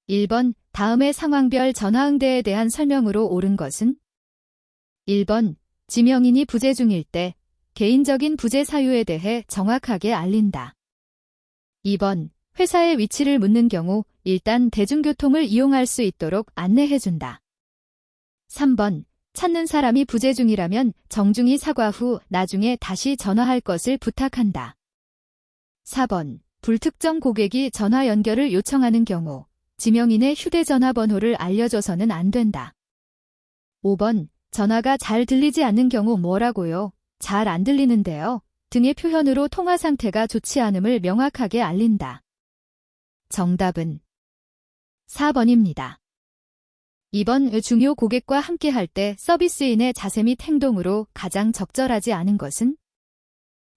1번 다음의 상황별 전화응대에 대한 설명으로 옳은 것은? 1번 지명인이 부재 중일 때 개인적인 부재 사유에 대해 정확하게 알린다. 2번 회사의 위치를 묻는 경우 일단 대중교통을 이용할 수 있도록 안내해준다. 3번 찾는 사람이 부재 중이라면 정중히 사과 후 나중에 다시 전화할 것을 부탁한다. 4번 불특정 고객이 전화 연결을 요청하는 경우 지명인의 휴대전화 번호를 알려줘서는 안 된다. 5번 전화가 잘 들리지 않는 경우 뭐라고요? 잘 안 들리는데요. 등의 표현으로 통화 상태가 좋지 않음을 명확하게 알린다. 정답은 4번입니다. 2번 중요 고객과 함께 할 때 서비스인의 자세 및 행동으로 가장 적절하지 않은 것은?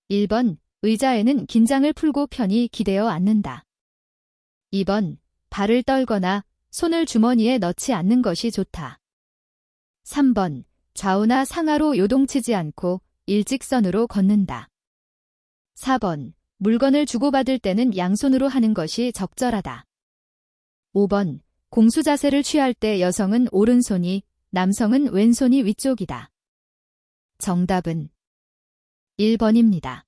1번 의자에는 긴장을 풀고 편히 기대어 앉는다. 2번 발을 떨거나 손을 주머니에 넣지 않는 것이 좋다. 3번 좌우나 상하로 요동치지 않고 일직선으로 걷는다. 4번 물건을 주고받을 때는 양손으로 하는 것이 적절하다. 5번 공수 자세를 취할 때 여성은 오른손이, 남성은 왼손이 위쪽이다. 정답은 1번입니다.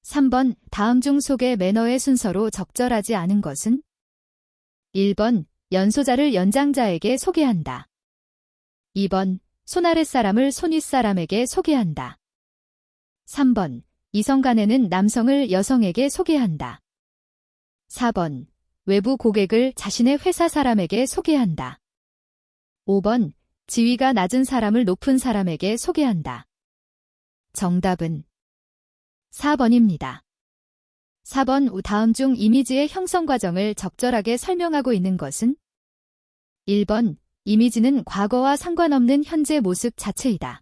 3번 다음 중 속의 매너의 순서로 적절하지 않은 것은? 1번 연소자를 연장자에게 소개한다. 2번 손 아랫사람을 손 윗사람에게 소개한다. 3번 이성 간에는 남성을 여성에게 소개한다. 4번 외부 고객을 자신의 회사 사람에게 소개한다. 5번 지위가 낮은 사람을 높은 사람에게 소개한다. 정답은 4번입니다. 4번 다음 중 이미지의 형성 과정을 적절하게 설명하고 있는 것은? 1번 이미지는 과거와 상관없는 현재 모습 자체이다.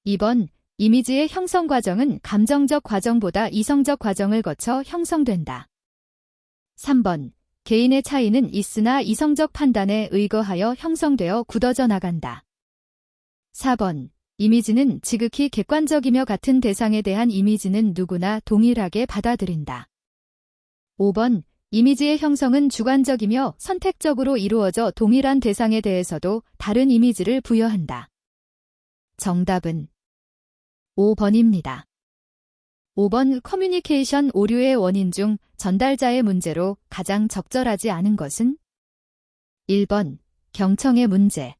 2번 이미지의 형성 과정은 감정적 과정보다 이성적 과정을 거쳐 형성된다. 3번 개인의 차이는 있으나 이성적 판단에 의거하여 형성되어 굳어져 나간다. 4번 이미지는 지극히 객관적이며 같은 대상에 대한 이미지는 누구나 동일하게 받아들인다. 5번 이미지의 형성은 주관적이며 선택적으로 이루어져 동일한 대상에 대해서도 다른 이미지를 부여한다. 정답은 5번입니다. 5번 커뮤니케이션 오류의 원인 중 전달자의 문제로 가장 적절하지 않은 것은? 1번 경청의 문제.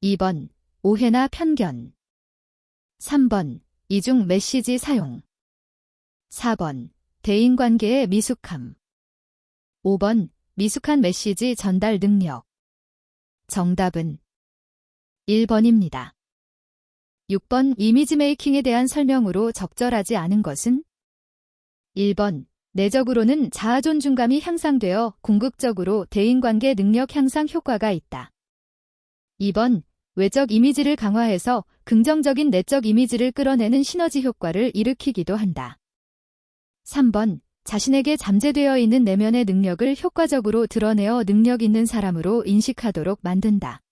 2번 오해나 편견. 3번 이중 메시지 사용. 4번 대인관계의 미숙함. 5번 미숙한 메시지 전달 능력. 정답은 1번입니다. 6번 이미지 메이킹에 대한 설명으로 적절하지 않은 것은? 1번 내적으로는 자아 존중감이 향상되어 궁극적으로 대인관계 능력 향상 효과가 있다. 2번 외적 이미지를 강화해서 긍정적인 내적 이미지를 끌어내는 시너지 효과를 일으키기도 한다. 3번 자신에게 잠재되어 있는 내면의 능력을 효과적으로 드러내어 능력 있는 사람으로 인식하도록 만든다.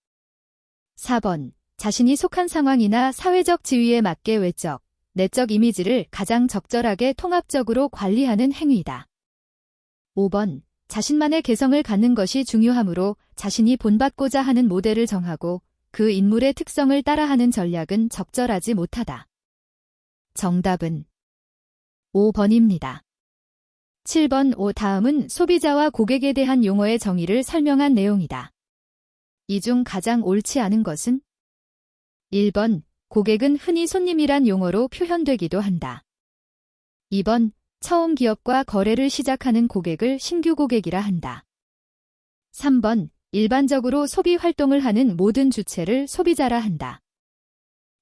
4번 자신이 속한 상황이나 사회적 지위에 맞게 외적, 내적 이미지를 가장 적절하게 통합적으로 관리하는 행위다. 5번 자신만의 개성을 갖는 것이 중요하므로 자신이 본받고자 하는 모델을 정하고 그 인물의 특성을 따라하는 전략은 적절하지 못하다. 정답은 5번입니다. 7번 다음은 소비자와 고객에 대한 용어의 정의를 설명한 내용이다. 이 중 가장 옳지 않은 것은? 1번 고객은 흔히 손님이란 용어로 표현되기도 한다. 2번 처음 기업과 거래를 시작하는 고객을 신규 고객이라 한다. 3번 일반적으로 소비 활동을 하는 모든 주체를 소비자라 한다.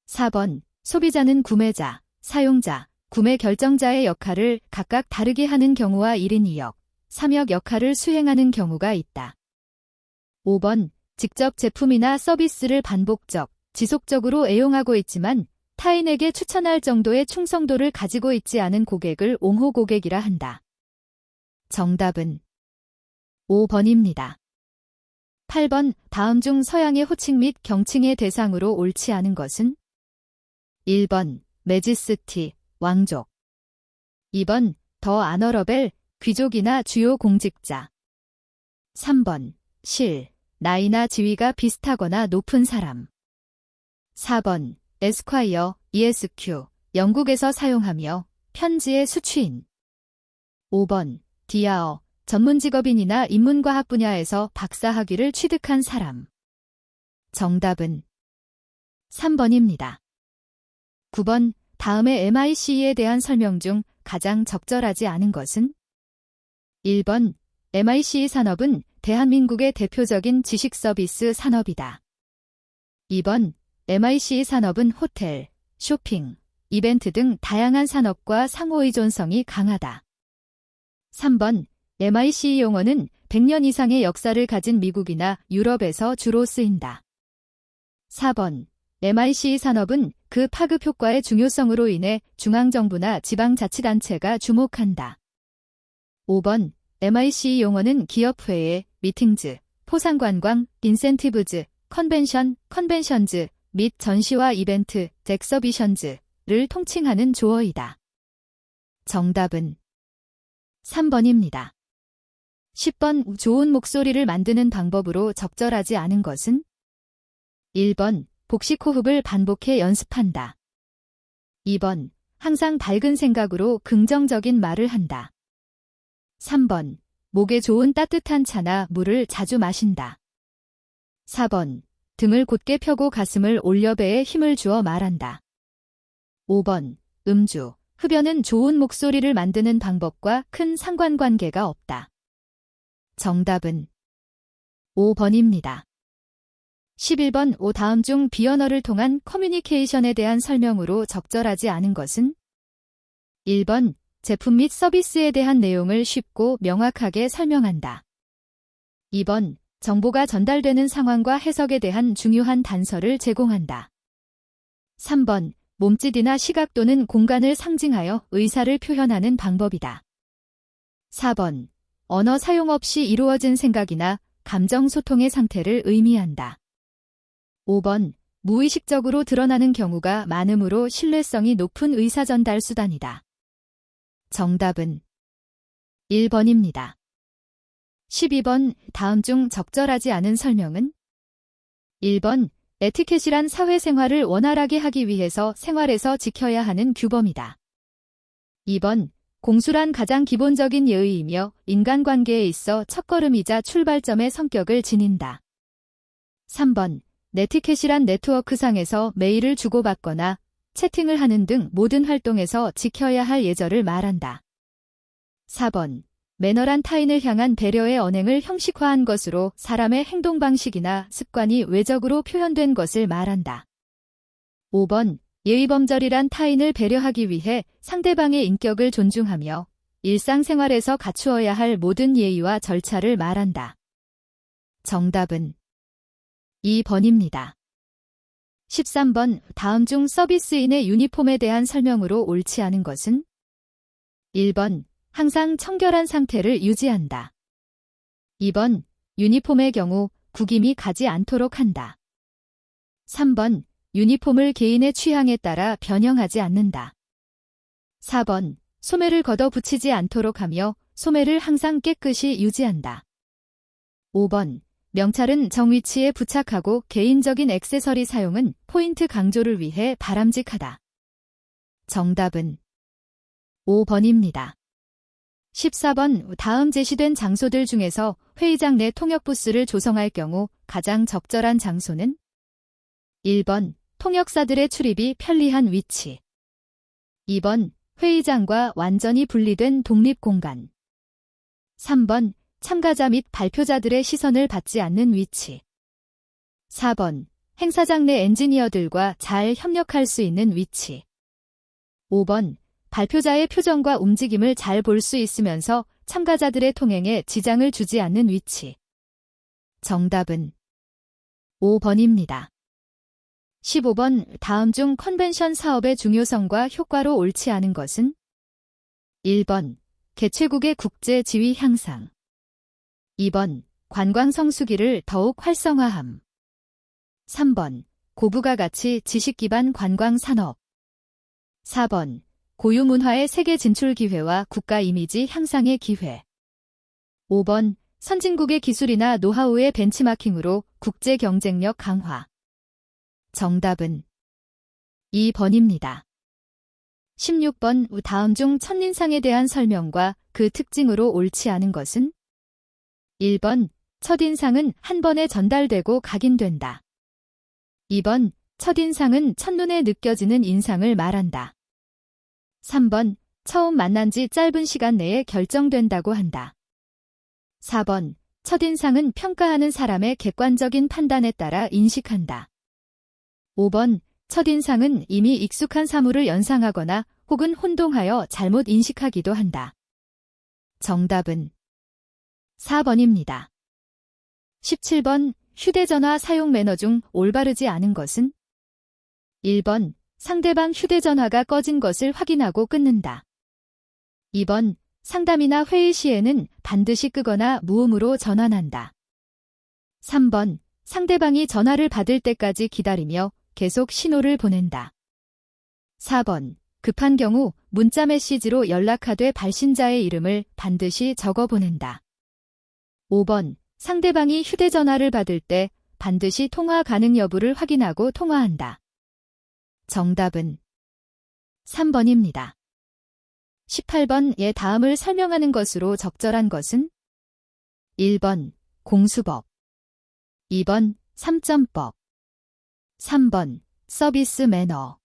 4번 소비자는 구매자, 사용자, 구매 결정자의 역할을 각각 다르게 하는 경우와 1인 2역, 3역 역할을 수행하는 경우가 있다. 5번 직접 제품이나 서비스를 반복적, 지속적으로 애용하고 있지만 타인에게 추천할 정도의 충성도를 가지고 있지 않은 고객을 옹호 고객이라 한다. 정답은 5번입니다. 8번 다음 중 서양의 호칭 및 경칭의 대상으로 옳지 않은 것은? 1번 매지스티, 왕족. 2번 더 아너러벨, 귀족이나 주요 공직자. 3번, 실, 나이나 지위가 비슷하거나 높은 사람. 4번, 에스콰이어, ESQ, 영국에서 사용하며 편지의 수취인. 5번, 디아어, 전문직업인이나 인문과학 분야에서 박사학위를 취득한 사람. 정답은 3번입니다. 9번, 다음의 MICE에 대한 설명 중 가장 적절하지 않은 것은? 1번, MICE 산업은 대한민국의 대표적인 지식 서비스 산업이다. 2번, MICE 산업은 호텔, 쇼핑, 이벤트 등 다양한 산업과 상호의존성이 강하다. 3번, MICE 용어는 100년 이상의 역사를 가진 미국이나 유럽에서 주로 쓰인다. 4번, MICE 산업은 그 파급 효과의 중요성으로 인해 중앙정부나 지방자치단체가 주목한다. 5번, MICE 용어는 기업회의, 미팅즈, 포상관광, 인센티브즈, 컨벤션즈 및 전시와 이벤트, 엑서비션즈를 통칭하는 조어이다. 정답은 3번입니다. 10번, 좋은 목소리를 만드는 방법으로 적절하지 않은 것은? 1번, 복식 호흡을 반복해 연습한다. 2번, 항상 밝은 생각으로 긍정적인 말을 한다. 3번, 목에 좋은 따뜻한 차나 물을 자주 마신다. 4번, 등을 곧게 펴고 가슴을 올려 배에 힘을 주어 말한다. 5번, 음주, 흡연은 좋은 목소리를 만드는 방법과 큰 상관관계가 없다. 정답은 5번입니다. 11번, 다음 중 비언어를 통한 커뮤니케이션에 대한 설명으로 적절하지 않은 것은? 1번, 제품 및 서비스에 대한 내용을 쉽고 명확하게 설명한다. 2번, 정보가 전달되는 상황과 해석에 대한 중요한 단서를 제공한다. 3번, 몸짓이나 시각 또는 공간을 상징하여 의사를 표현하는 방법이다. 4번, 언어 사용 없이 이루어진 생각이나 감정 소통의 상태를 의미한다. 5번, 무의식적으로 드러나는 경우가 많으므로 신뢰성이 높은 의사전달 수단이다. 정답은 1번입니다. 12번, 다음 중 적절하지 않은 설명은? 1번, 에티켓이란 사회생활을 원활하게 하기 위해서 생활에서 지켜야 하는 규범이다. 2번, 공수란 가장 기본적인 예의이며 인간관계에 있어 첫걸음이자 출발점의 성격을 지닌다. 3번, 네티켓이란 네트워크상에서 메일을 주고받거나 채팅을 하는 등 모든 활동에서 지켜야 할 예절을 말한다. 4번, 매너란 타인을 향한 배려의 언행을 형식화한 것으로 사람의 행동 방식이나 습관이 외적으로 표현된 것을 말한다. 5번, 예의범절이란 타인을 배려하기 위해 상대방의 인격을 존중하며 일상생활에서 갖추어야 할 모든 예의와 절차를 말한다. 정답은 2번입니다. 13번, 다음 중 서비스인의 유니폼에 대한 설명으로 옳지 않은 것은? 1번, 항상 청결한 상태를 유지한다. 2번, 유니폼의 경우 구김이 가지 않도록 한다. 3번, 유니폼을 개인의 취향에 따라 변형하지 않는다. 4번, 소매를 걷어 붙이지 않도록 하며 소매를 항상 깨끗이 유지한다. 5번, 명찰은 정위치에 부착하고 개인적인 액세서리 사용은 포인트 강조를 위해 바람직하다. 정답은 5번입니다. 14번, 다음 제시된 장소들 중에서 회의장 내 통역 부스를 조성할 경우 가장 적절한 장소는? 1번, 통역사들의 출입이 편리한 위치. 2번, 회의장과 완전히 분리된 독립 공간. 3번, 참가자 및 발표자들의 시선을 받지 않는 위치. 4번, 행사장 내 엔지니어들과 잘 협력할 수 있는 위치. 5번, 발표자의 표정과 움직임을 잘 볼 수 있으면서 참가자들의 통행에 지장을 주지 않는 위치. 정답은 5번입니다. 15번, 다음 중 컨벤션 사업의 중요성과 효과로 옳지 않은 것은? 1번, 개최국의 국제 지위 향상. 2번, 관광 성수기를 더욱 활성화함. 3번, 고부가 가치 지식 기반 관광 산업. 4번, 고유 문화의 세계 진출 기회와 국가 이미지 향상의 기회. 5번, 선진국의 기술이나 노하우의 벤치마킹으로 국제 경쟁력 강화. 정답은 2번입니다. 16번 다음 중 첫인상에 대한 설명과 그 특징으로 옳지 않은 것은? 1번 첫인상은 한 번에 전달되고 각인된다. 2번 첫인상은 첫눈에 느껴지는 인상을 말한다. 3번 처음 만난 지 짧은 시간 내에 결정된다고 한다. 4번 첫인상은 평가하는 사람의 객관적인 판단에 따라 인식한다. 5번 첫인상은 이미 익숙한 사물을 연상하거나 혹은 혼동하여 잘못 인식하기도 한다. 정답은 4번입니다. 17번 휴대전화 사용 매너 중 올바르지 않은 것은? 1번 상대방 휴대전화가 꺼진 것을 확인하고 끊는다. 2번 상담이나 회의 시에는 반드시 끄거나 무음으로 전환한다. 3번 상대방이 전화를 받을 때까지 기다리며 계속 신호를 보낸다. 4번 급한 경우 문자 메시지로 연락하되 발신자의 이름을 반드시 적어 보낸다. 5번 상대방이 휴대전화를 받을 때 반드시 통화 가능 여부를 확인하고 통화한다. 정답은 3번입니다. 18번 다음을 설명하는 것으로 적절한 것은? 1번 공수법, 2번 3점법, 3번 서비스 매너,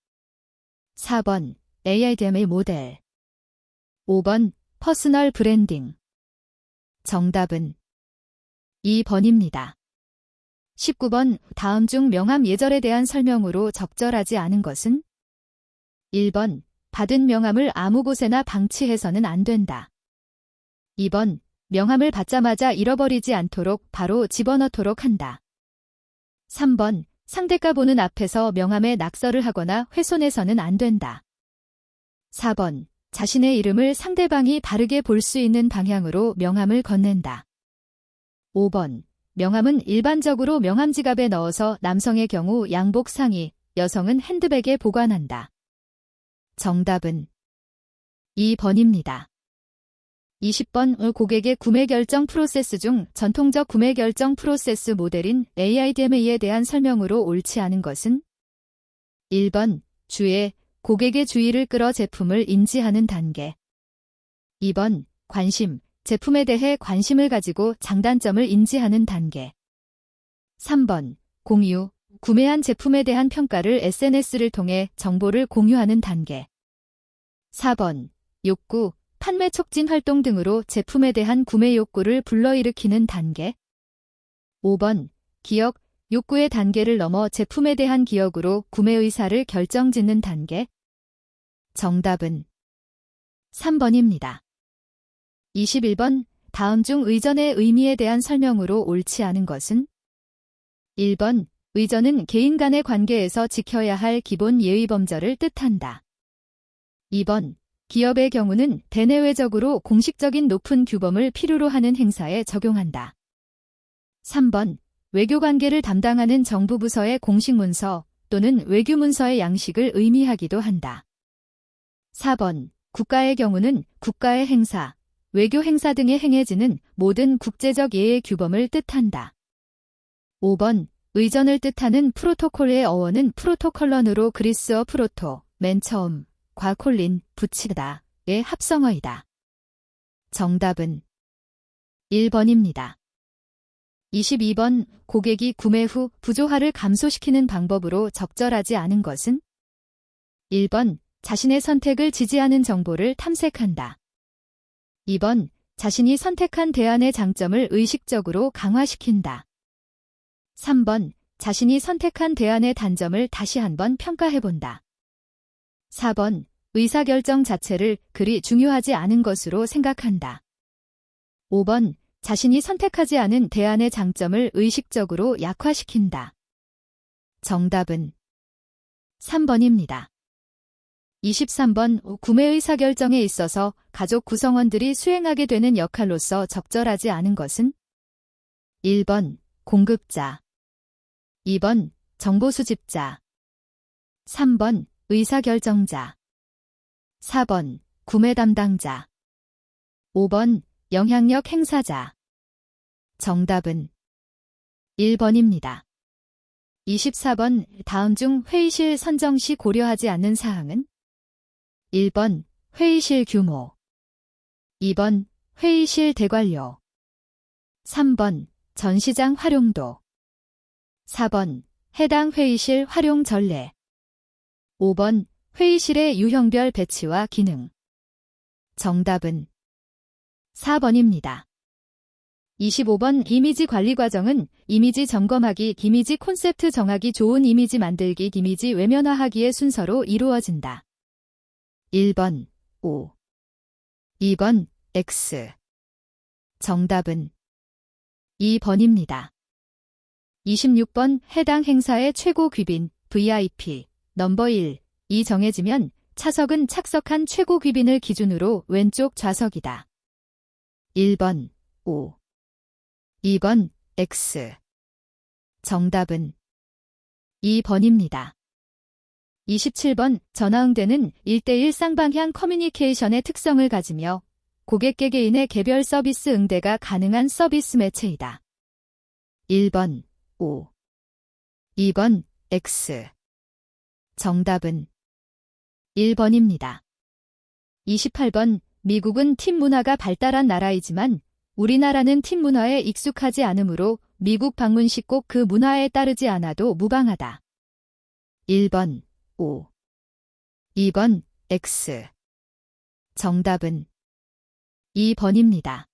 4번 AIDM의 모델, 5번 퍼스널 브랜딩. 정답은 2번입니다. 19번 다음 중 명함 예절에 대한 설명으로 적절하지 않은 것은? 1번 받은 명함을 아무 곳에나 방치해서는 안 된다. 2번 명함을 받자마자 잃어버리지 않도록 바로 집어넣도록 한다. 3번 상대가 보는 앞에서 명함에 낙서를 하거나 훼손해서는 안 된다. 4번 자신의 이름을 상대방이 바르게 볼 수 있는 방향으로 명함을 건넨다. 5번 명함은 일반적으로 명함 지갑에 넣어서 남성의 경우 양복 상의, 여성은 핸드백에 보관한다. 정답은 2번입니다. 20번 고객의 구매 결정 프로세스 중 전통적 구매 결정 프로세스 모델인 AIDMA에 대한 설명으로 옳지 않은 것은? 1번 주의, 고객의 주의를 끌어 제품을 인지하는 단계. 2번 관심, 제품에 대해 관심을 가지고 장단점을 인지하는 단계. 3번 공유, 구매한 제품에 대한 평가를 SNS를 통해 정보를 공유하는 단계. 4번 욕구, 판매 촉진 활동 등으로 제품에 대한 구매 욕구를 불러일으키는 단계. 5번 기억, 욕구의 단계를 넘어 제품에 대한 기억으로 구매 의사를 결정짓는 단계. 정답은 3번입니다. 21번 다음 중 의전의 의미에 대한 설명으로 옳지 않은 것은? 1번 의전은 개인 간의 관계에서 지켜야 할 기본 예의 범절을 뜻한다. 2번 기업의 경우는 대내외적으로 공식적인 높은 규범을 필요로 하는 행사에 적용한다. 3번 외교관계를 담당하는 정부 부서의 공식 문서 또는 외교 문서의 양식을 의미하기도 한다. 4번 국가의 경우는 국가의 행사, 외교 행사 등에 행해지는 모든 국제적 예의 규범을 뜻한다. 5번 의전을 뜻하는 프로토콜의 어원은 프로토컬런으로 그리스어 프로토, 맨 처음, 과콜린, 붙이다의 합성어이다. 정답은 1번입니다. 22번 고객이 구매 후 부조화를 감소시키는 방법으로 적절하지 않은 것은? 1번 자신의 선택을 지지하는 정보를 탐색한다. 2번 자신이 선택한 대안의 장점을 의식적으로 강화시킨다. 3번 자신이 선택한 대안의 단점을 다시 한번 평가해본다. 4번 의사결정 자체를 그리 중요하지 않은 것으로 생각한다. 5번 자신이 선택하지 않은 대안의 장점을 의식적으로 약화시킨다. 정답은 3번입니다. 23번 구매 의사결정에 있어서 가족 구성원들이 수행하게 되는 역할로서 적절하지 않은 것은? 1번 공급자, 2번 정보 수집자, 3번 의사결정자, 4번 구매 담당자, 5번 영향력 행사자. 정답은 1번입니다. 24번 다음 중 회의실 선정 시 고려하지 않는 사항은? 1번 회의실 규모, 2번 회의실 대관료, 3번 전시장 활용도, 4번 해당 회의실 활용 전례, 5번 회의실의 유형별 배치와 기능. 정답은 4번입니다. 25번 이미지 관리 과정은 이미지 점검하기, 이미지 콘셉트 정하기, 좋은 이미지 만들기, 이미지 외면화하기의 순서로 이루어진다. 1번 O, 2번 X. 정답은 2번입니다. 26번 해당 행사의 최고 귀빈 VIP 넘버 1, 이 정해지면 차석은 착석한 최고 귀빈을 기준으로 왼쪽 좌석이다. 1번 O, 2번 X. 정답은 2번입니다. 27번 전화응대는 1:1 쌍방향 커뮤니케이션의 특성을 가지며 고객 개개인의 개별 서비스 응대가 가능한 서비스 매체이다. 1번 O, 2번 X. 정답은 1번입니다. 28번 미국은 팀 문화가 발달한 나라이지만 우리나라는 팀 문화에 익숙하지 않으므로 미국 방문 시 꼭 그 문화에 따르지 않아도 무방하다. 1번 O, 2번 X. 정답은 2번입니다.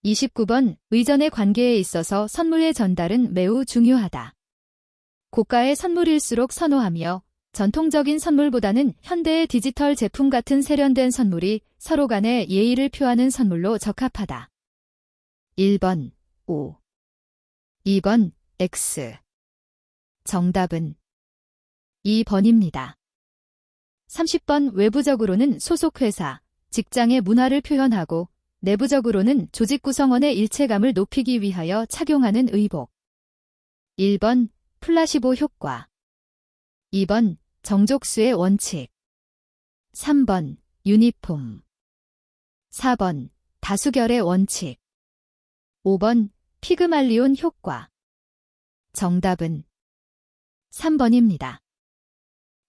29번 의전의 관계에 있어서 선물의 전달은 매우 중요하다. 고가의 선물일수록 선호하며 전통적인 선물보다는 현대의 디지털 제품 같은 세련된 선물이 서로 간의 예의를 표하는 선물로 적합하다. 1번 O, 2번 X. 정답은 2번입니다. 30번 외부적으로는 소속회사, 직장의 문화를 표현하고 내부적으로는 조직 구성원의 일체감을 높이기 위하여 착용하는 의복. 1번 플라시보 효과, 2번 정족수의 원칙, 3번 유니폼, 4번 다수결의 원칙, 5번 피그말리온 효과. 정답은 3번입니다.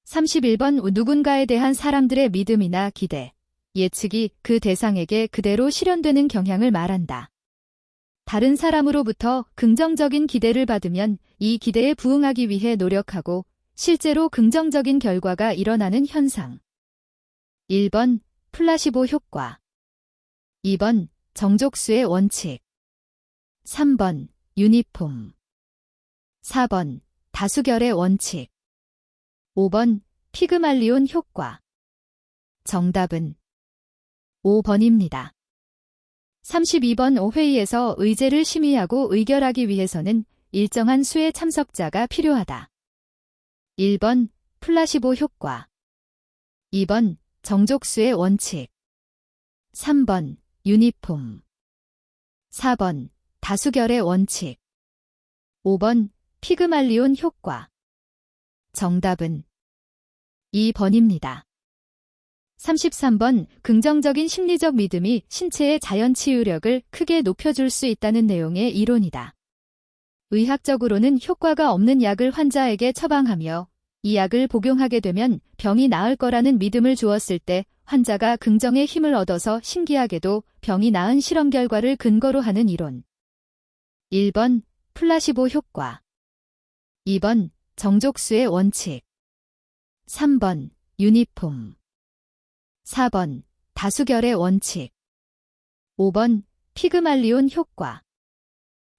31번 누군가에 대한 사람들의 믿음이나 기대, 예측이 그 대상에게 그대로 실현되는 경향을 말한다. 다른 사람으로부터 긍정적인 기대를 받으면 이 기대에 부응하기 위해 노력하고 실제로 긍정적인 결과가 일어나는 현상. 1번 플라시보 효과, 2번 정족수의 원칙, 3번 유니폼, 4번 다수결의 원칙, 5번 피그말리온 효과. 정답은 5번입니다. 32번 회의에서 의제를 심의하고 의결하기 위해서는 일정한 수의 참석자가 필요하다. 1번 플라시보 효과, 2번 정족수의 원칙, 3번 유니폼, 4번 다수결의 원칙, 5번 피그말리온 효과. 정답은 2번입니다. 33번 긍정적인 심리적 믿음이 신체의 자연 치유력을 크게 높여줄 수 있다는 내용의 이론이다. 의학적으로는 효과가 없는 약을 환자에게 처방하며 이 약을 복용하게 되면 병이 나을 거라는 믿음을 주었을 때 환자가 긍정의 힘을 얻어서 신기하게도 병이 나은 실험 결과를 근거로 하는 이론. 1번 플라시보 효과, 2번 정족수의 원칙, 3번 유니폼, 4번 다수결의 원칙, 5번 피그말리온 효과.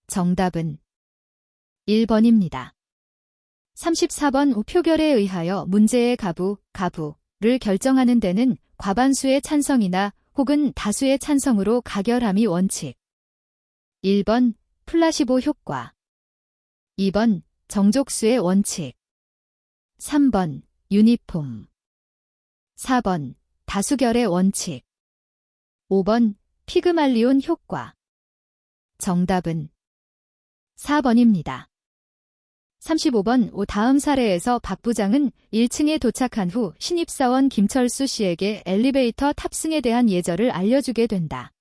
정답은 1번입니다. 34번 표결에 의하여 문제의 가부를 결정하는 데는 과반수의 찬성이나 혹은 다수의 찬성으로 가결함이 원칙. 1번 플라시보 효과, 2번 정족수의 원칙, 3번 유니폼, 4번 다수결의 원칙, 5번 피그말리온 효과. 정답은 4번입니다. 35번 다음 사례에서 박 부장은 1층에 도착한 후 신입사원 김철수 씨에게 엘리베이터 탑승에 대한 예절을 알려주게 된다.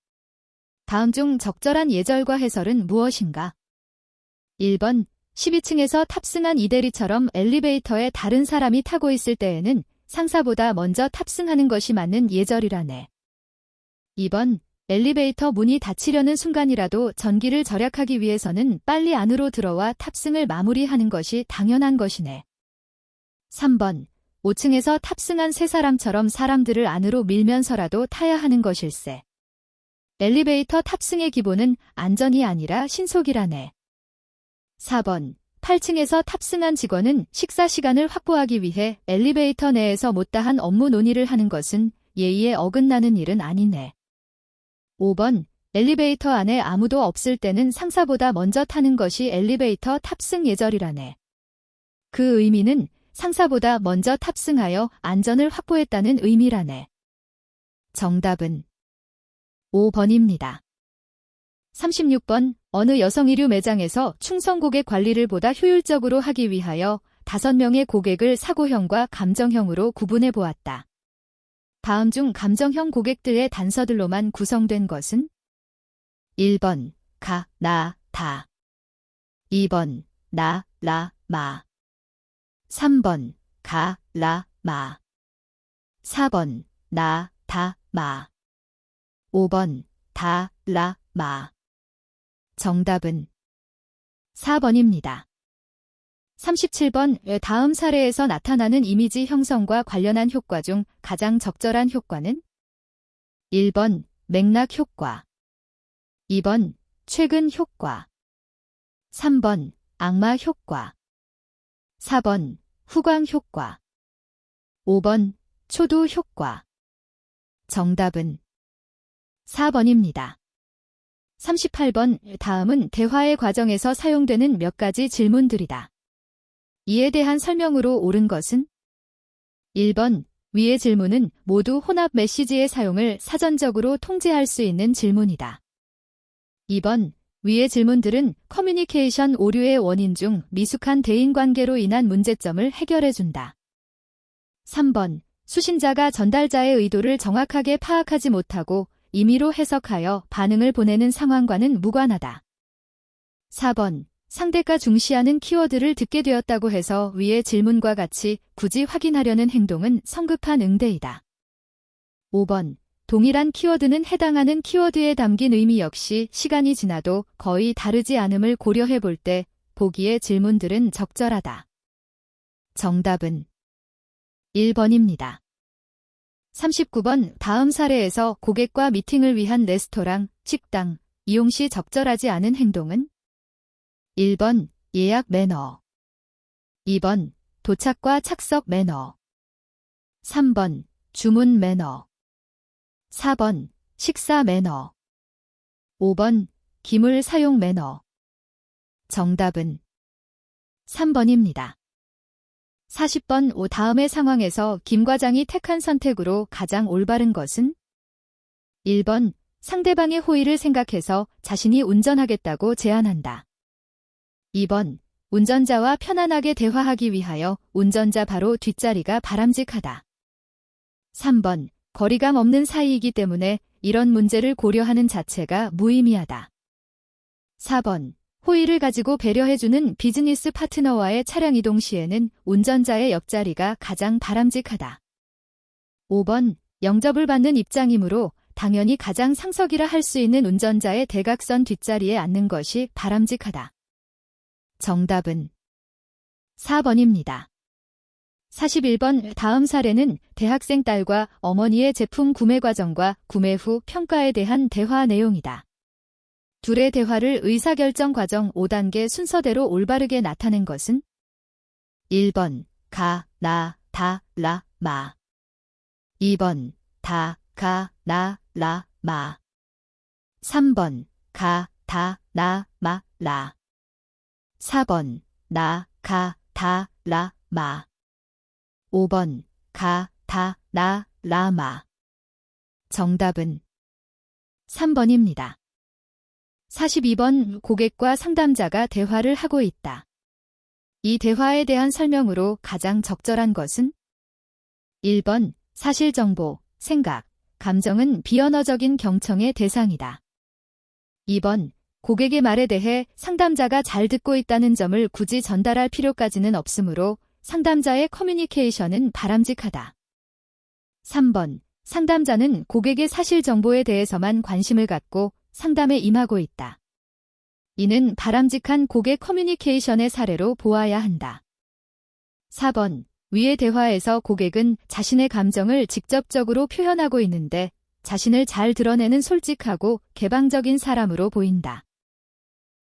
다음 중 적절한 예절과 해설은 무엇인가? 1번 12층에서 탑승한 이대리처럼 엘리베이터에 다른 사람이 타고 있을 때에는 상사보다 먼저 탑승하는 것이 맞는 예절이라네. 2번 엘리베이터 문이 닫히려는 순간이라도 전기를 절약하기 위해서는 빨리 안으로 들어와 탑승을 마무리하는 것이 당연한 것이네. 3번 5층에서 탑승한 세 사람처럼 사람들을 안으로 밀면서라도 타야 하는 것일세. 엘리베이터 탑승의 기본은 안전이 아니라 신속이라네. 4번 8층에서 탑승한 직원은 식사 시간을 확보하기 위해 엘리베이터 내에서 못다한 업무 논의를 하는 것은 예의에 어긋나는 일은 아니네. 5번 엘리베이터 안에 아무도 없을 때는 상사보다 먼저 타는 것이 엘리베이터 탑승 예절이라네. 그 의미는 상사보다 먼저 탑승하여 안전을 확보했다는 의미라네. 정답은 5번입니다. 36번 어느 여성의류 매장에서 충성 고객 관리를 보다 효율적으로 하기 위하여 5명의 고객을 사고형과 감정형으로 구분해 보았다. 다음 중 감정형 고객들의 단서들로만 구성된 것은? 1번 가, 나, 다. 2번 나, 라, 마. 3번 가, 라, 마. 4번 나, 다, 마. 5번 다, 라, 마. 정답은 4번입니다. 37번 다음 사례에서 나타나는 이미지 형성과 관련한 효과 중 가장 적절한 효과는? 1번 맥락 효과. 2번 최근 효과. 3번 악마 효과. 4번 후광 효과. 5번 초도 효과. 정답은 4번입니다. 38번 다음은 대화의 과정에서 사용되는 몇 가지 질문들이다. 이에 대한 설명으로 옳은 것은? 1번 위의 질문은 모두 혼합 메시지의 사용을 사전적으로 통제할 수 있는 질문이다. 2번 위의 질문들은 커뮤니케이션 오류의 원인 중 미숙한 대인관계로 인한 문제점을 해결해준다. 3번 수신자가 전달자의 의도를 정확하게 파악하지 못하고 임의로 해석하여 반응을 보내는 상황과는 무관하다. 4번 상대가 중시하는 키워드를 듣게 되었다고 해서 위의 질문과 같이 굳이 확인하려는 행동은 성급한 응대이다. 5번 동일한 키워드는 해당하는 키워드에 담긴 의미 역시 시간이 지나도 거의 다르지 않음을 고려해 볼 때 보기의 질문들은 적절하다. 정답은 1번입니다. 39번 다음 사례에서 고객과 미팅을 위한 레스토랑, 식당, 이용 시 적절하지 않은 행동은? 1번 예약 매너. 2번 도착과 착석 매너. 3번 주문 매너. 4번 식사 매너. 5번 기물 사용 매너. 정답은 3번입니다. 40번 다음의 상황에서 김 과장이 택한 선택으로 가장 올바른 것은? 1번 상대방의 호의를 생각해서 자신이 운전하겠다고 제안한다. 2번 운전자와 편안하게 대화하기 위하여 운전자 바로 뒷자리가 바람직하다. 3번 거리감 없는 사이이기 때문에 이런 문제를 고려하는 자체가 무의미하다. 4번 호의를 가지고 배려해주는 비즈니스 파트너와의 차량 이동 시에는 운전자의 옆자리가 가장 바람직하다. 5번 영접을 받는 입장이므로 당연히 가장 상석이라 할 수 있는 운전자의 대각선 뒷자리에 앉는 것이 바람직하다. 정답은 4번입니다. 41번 다음 사례는 대학생 딸과 어머니의 제품 구매 과정과 구매 후 평가에 대한 대화 내용이다. 둘의 대화를 의사결정 과정 5단계 순서대로 올바르게 나타낸 것은? 1번 가, 나, 다, 라, 마. 2번 다, 가, 나, 라, 마. 3번 가, 다, 나, 마, 라. 4번 나, 가, 다, 라, 마. 5번 가, 다, 나, 라, 마. 정답은 3번입니다. 42번 고객과 상담자가 대화를 하고 있다. 이 대화에 대한 설명으로 가장 적절한 것은? 1번 사실정보, 생각, 감정은 비언어적인 경청의 대상이다. 2번, 고객의 말에 대해 상담자가 잘 듣고 있다는 점을 굳이 전달할 필요까지는 없으므로 상담자의 커뮤니케이션은 바람직하다. 3번, 상담자는 고객의 사실 정보에 대해서만 관심을 갖고 상담에 임하고 있다. 이는 바람직한 고객 커뮤니케이션의 사례로 보아야 한다. 4번, 위의 대화에서 고객은 자신의 감정을 직접적으로 표현하고 있는데 자신을 잘 드러내는 솔직하고 개방적인 사람으로 보인다.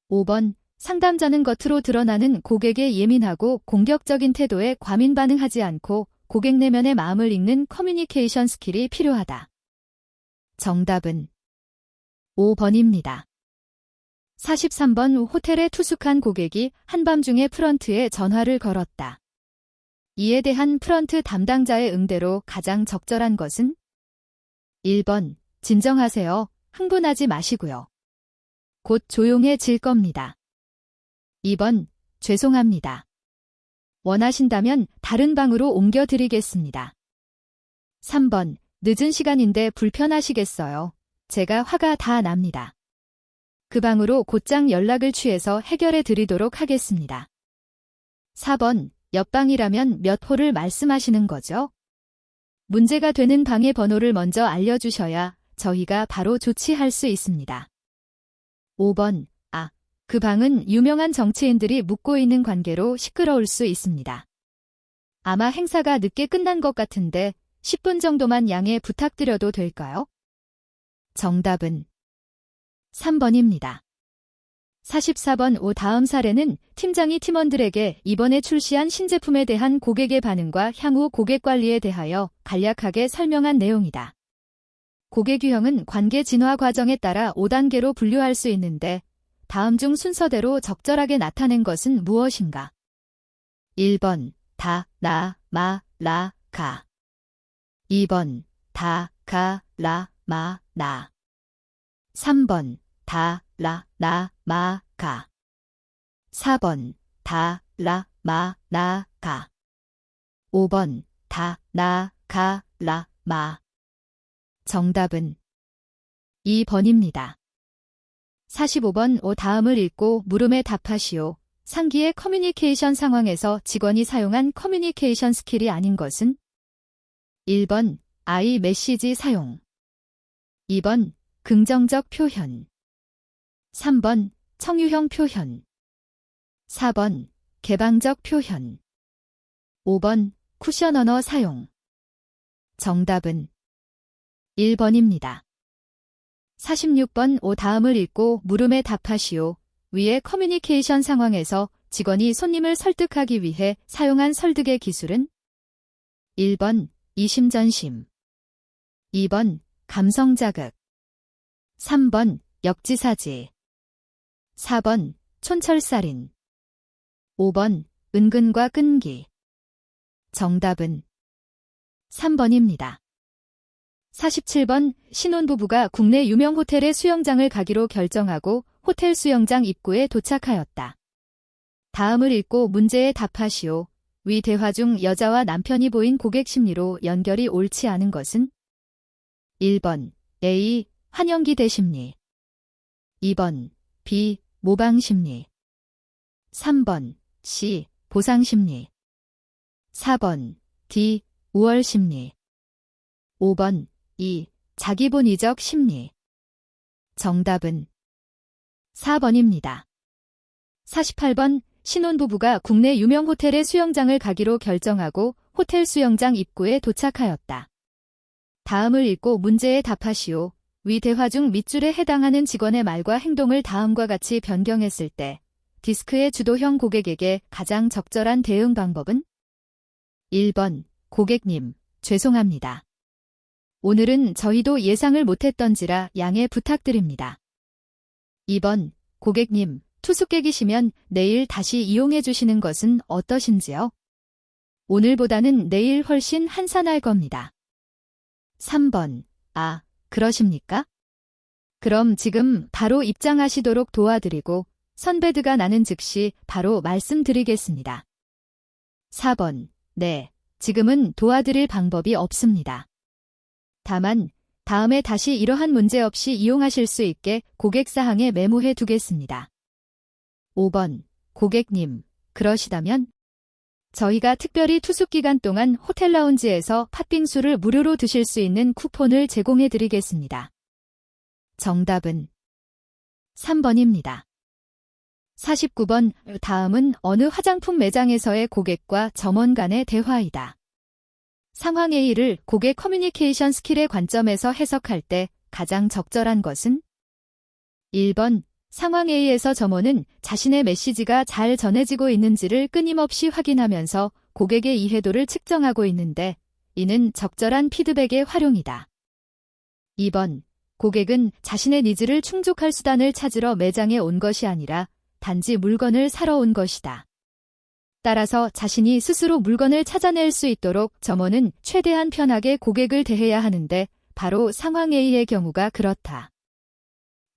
5번, 상담자는 겉으로 드러나는 고객의 예민하고 공격적인 태도에 과민 반응하지 않고 고객 내면의 마음을 읽는 커뮤니케이션 스킬이 필요하다. 정답은 5번입니다. 43번, 호텔에 투숙한 고객이 한밤중에 프런트에 전화를 걸었다. 이에 대한 프런트 담당자의 응대로 가장 적절한 것은? 1번, 진정하세요. 흥분하지 마시고요. 곧 조용해질 겁니다. 2번, 죄송합니다. 원하신다면 다른 방으로 옮겨드리겠습니다. 3번, 늦은 시간인데 불편하시겠어요? 제가 화가 다 납니다. 그 방으로 곧장 연락을 취해서 해결해 드리도록 하겠습니다. 4번, 옆방이라면 몇 호를 말씀하시는 거죠? 문제가 되는 방의 번호를 먼저 알려주셔야 저희가 바로 조치할 수 있습니다. 5번, 그 방은 유명한 정치인들이 묵고 있는 관계로 시끄러울 수 있습니다. 아마 행사가 늦게 끝난 것 같은데 10분 정도만 양해 부탁드려도 될까요? 정답은 3번입니다. 44번, 다음 사례는 팀장이 팀원들에게 이번에 출시한 신제품에 대한 고객의 반응과 향후 고객 관리에 대하여 간략하게 설명한 내용이다. 고객 유형은 관계 진화 과정에 따라 5단계로 분류할 수 있는데 다음 중 순서대로 적절하게 나타낸 것은 무엇인가? 1번, 다, 나, 마, 라, 가. 2번, 다, 가, 라, 마, 나. 3번, 다, 라, 나, 마, 가. 4번, 다, 라, 마, 나, 가. 5번, 다, 나, 가, 라, 마. 정답은 2번입니다. 45번, 다음을 읽고 물음에 답하시오. 상기의 커뮤니케이션 상황에서 직원이 사용한 커뮤니케이션 스킬이 아닌 것은? 1번, 아이 메시지 사용. 2번, 긍정적 표현. 3번, 청유형 표현. 4번, 개방적 표현. 5번, 쿠션 언어 사용. 정답은 1번입니다. 46번, 다음을 읽고 물음에 답하시오. 위의 커뮤니케이션 상황에서 직원이 손님을 설득하기 위해 사용한 설득의 기술은? 1번, 이심전심. 2번, 감성자극. 3번, 역지사지. 4번, 촌철살인. 5번, 은근과 끈기. 정답은 3번입니다. 47번, 신혼부부가 국내 유명 호텔의 수영장을 가기로 결정하고 호텔 수영장 입구에 도착하였다. 다음을 읽고 문제에 답하시오. 위 대화 중 여자와 남편이 보인 고객 심리로 연결이 옳지 않은 것은? 1번, A. 환영기대 심리. 2번, B. 모방심리. 3번, C. 보상심리. 4번, D. 우월심리. 5번, E. 자기본위적 심리. 정답은 4번입니다. 48번, 신혼부부가 국내 유명 호텔의 수영장을 가기로 결정하고 호텔 수영장 입구에 도착하였다. 다음을 읽고 문제에 답하시오. 위 대화 중 밑줄에 해당하는 직원의 말과 행동을 다음과 같이 변경했을 때 디스크의 주도형 고객에게 가장 적절한 대응 방법은? 1번, 고객님, 죄송합니다. 오늘은 저희도 예상을 못했던지라 양해 부탁드립니다. 2번, 고객님, 투숙객이시면 내일 다시 이용해 주시는 것은 어떠신지요? 오늘보다는 내일 훨씬 한산할 겁니다. 3번, 그러십니까? 그럼 지금 바로 입장하시도록 도와드리고 선베드가 나는 즉시 바로 말씀드리겠습니다. 4번, 네, 지금은 도와드릴 방법이 없습니다. 다만 다음에 다시 이러한 문제 없이 이용하실 수 있게 고객사항에 메모해 두겠습니다. 5번. 고객님, 그러시다면 저희가 특별히 투숙기간 동안 호텔 라운지에서 팥빙수를 무료로 드실 수 있는 쿠폰을 제공해 드리겠습니다. 정답은 3번입니다. 49번. 다음은 어느 화장품 매장에서의 고객과 점원 간의 대화이다. 상황 A를 고객 커뮤니케이션 스킬의 관점에서 해석할 때 가장 적절한 것은? 1번. 상황 A에서 점원은 자신의 메시지가 잘 전해지고 있는지를 끊임없이 확인하면서 고객의 이해도를 측정하고 있는데 이는 적절한 피드백의 활용이다. 2번. 고객은 자신의 니즈를 충족할 수단을 찾으러 매장에 온 것이 아니라 단지 물건을 사러 온 것이다. 따라서 자신이 스스로 물건을 찾아낼 수 있도록 점원은 최대한 편하게 고객을 대해야 하는데 바로 상황 A의 경우가 그렇다.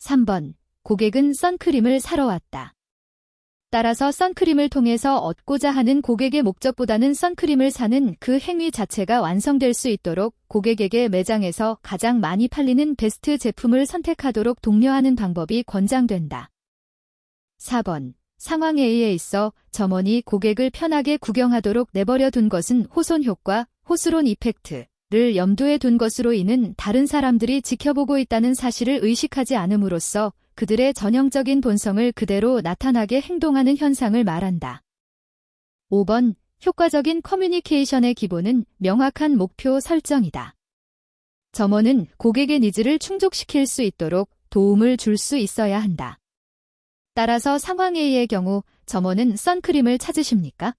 3번. 고객은 선크림을 사러 왔다. 따라서 선크림을 통해서 얻고자 하는 고객의 목적보다는 선크림을 사는 그 행위 자체가 완성될 수 있도록 고객에게 매장에서 가장 많이 팔리는 베스트 제품을 선택하도록 독려하는 방법이 권장된다. 4번. 상황 A에 있어 점원이 고객을 편하게 구경하도록 내버려 둔 것은 호손 효과, 호스론 이펙트를 염두에 둔 것으로 인해 다른 사람들이 지켜보고 있다는 사실을 의식하지 않음으로써 그들의 전형적인 본성을 그대로 나타나게 행동하는 현상을 말한다. 5번. 효과적인 커뮤니케이션의 기본은 명확한 목표 설정이다. 점원은 고객의 니즈를 충족시킬 수 있도록 도움을 줄 수 있어야 한다. 따라서 상황 A의 경우 점원은 선크림을 찾으십니까?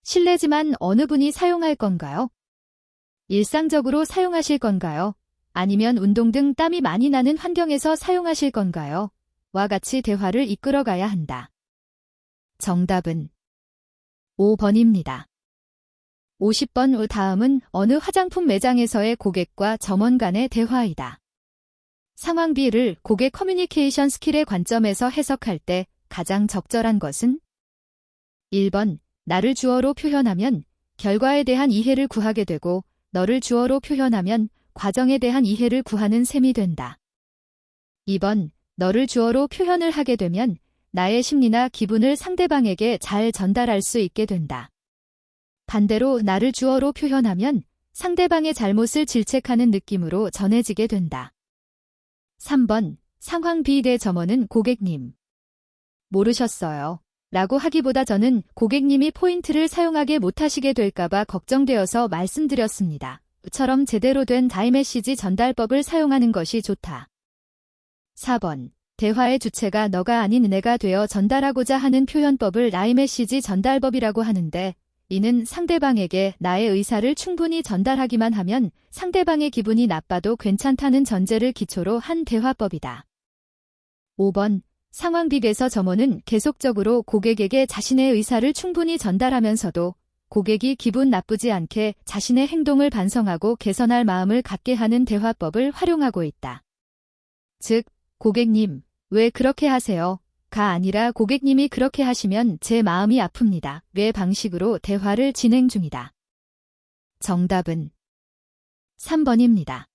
실례지만 어느 분이 사용할 건가요? 일상적으로 사용하실 건가요? 아니면 운동 등 땀이 많이 나는 환경에서 사용하실 건가요? 와 같이 대화를 이끌어가야 한다. 정답은 5번입니다. 50번. 다음은 어느 화장품 매장에서의 고객과 점원 간의 대화이다. 상황 B를 고객 커뮤니케이션 스킬의 관점에서 해석할 때 가장 적절한 것은? 1번. 나를 주어로 표현하면 결과에 대한 이해를 구하게 되고 너를 주어로 표현하면 과정에 대한 이해를 구하는 셈이 된다. 2번. 너를 주어로 표현을 하게 되면 나의 심리나 기분을 상대방에게 잘 전달할 수 있게 된다. 반대로 나를 주어로 표현하면 상대방의 잘못을 질책하는 느낌으로 전해지게 된다. 3번. 상황 B 대 점원은 고객님. 모르셨어요. 라고 하기보다 저는 고객님이 포인트를 사용하게 못하시게 될까봐 걱정되어서 말씀드렸습니다. 처럼 제대로 된 다이메시지 전달법을 사용하는 것이 좋다. 4번. 대화의 주체가 너가 아닌 내가 되어 전달하고자 하는 표현법을 다이메시지 전달법이라고 하는데 이는 상대방에게 나의 의사를 충분히 전달하기만 하면 상대방의 기분이 나빠도 괜찮다는 전제를 기초로 한 대화법이다. 5번. 상황 B에서 점원은 계속적으로 고객에게 자신의 의사를 충분히 전달하면서도 고객이 기분 나쁘지 않게 자신의 행동을 반성하고 개선할 마음을 갖게 하는 대화법을 활용하고 있다. 즉, 고객님, 왜 그렇게 하세요? 가 아니라 고객님이 그렇게 하시면 제 마음이 아픕니다. 의 방식으로 대화를 진행 중이다. 정답은 3번입니다.